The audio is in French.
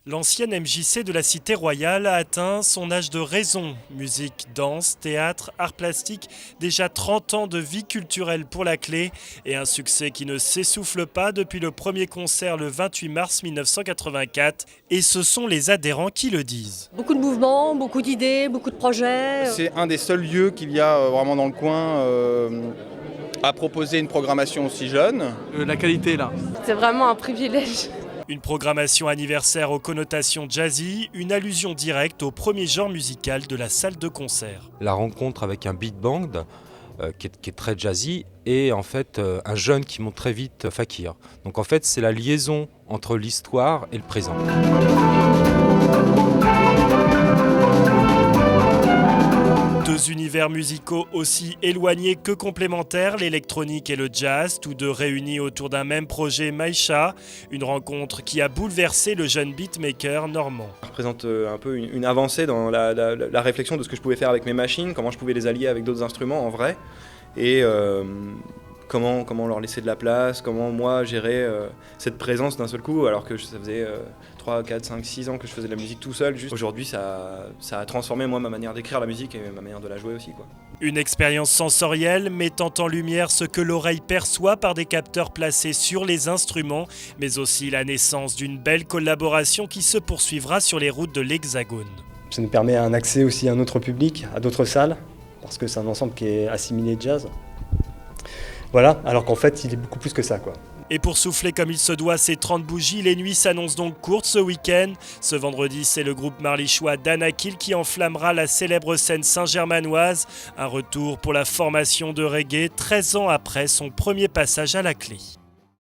L'ancienne MJC de la Cité Royale a atteint son âge de raison. Musique, danse, théâtre, arts plastiques, déjà 30 ans de vie culturelle pour la clé et un succès qui ne s'essouffle pas depuis le premier concert le 28 mars 1984. Et ce sont les adhérents qui le disent. Beaucoup de mouvements, beaucoup d'idées, beaucoup de projets. C'est un des seuls lieux qu'il y a vraiment dans le coin à proposer une programmation aussi jeune. La qualité là. C'est vraiment un privilège. Une programmation anniversaire aux connotations jazzy, une allusion directe au premier genre musical de la salle de concert. La rencontre avec un beat band qui est très jazzy et en fait un jeune qui monte très vite Fakir. Donc en fait c'est la liaison entre l'histoire et le présent. Deux univers musicaux aussi éloignés que complémentaires, l'électronique et le jazz, tous deux réunis autour d'un même projet Maïcha, une rencontre qui a bouleversé le jeune beatmaker normand. Ça représente un peu une avancée dans la réflexion de ce que je pouvais faire avec mes machines, comment je pouvais les allier avec d'autres instruments en vrai, et comment leur laisser de la place, comment moi gérer cette présence d'un seul coup, alors que ça faisait 3, 4, 5, 6 ans que je faisais de la musique tout seul. Juste aujourd'hui, ça a transformé moi ma manière d'écrire la musique et ma manière de la jouer aussi, quoi. Une expérience sensorielle mettant en lumière ce que l'oreille perçoit par des capteurs placés sur les instruments, mais aussi la naissance d'une belle collaboration qui se poursuivra sur les routes de l'Hexagone. Ça nous permet un accès aussi à un autre public, à d'autres salles, parce que c'est un ensemble qui est assimilé jazz. Voilà, alors qu'en fait, il est beaucoup plus que ça, quoi. Et pour souffler comme il se doit ces 30 bougies, les nuits s'annoncent donc courtes ce week-end. Ce vendredi, c'est le groupe marlichois Danakil qui enflammera la célèbre scène saint-germanoise. Un retour pour la formation de reggae 13 ans après son premier passage à la clé.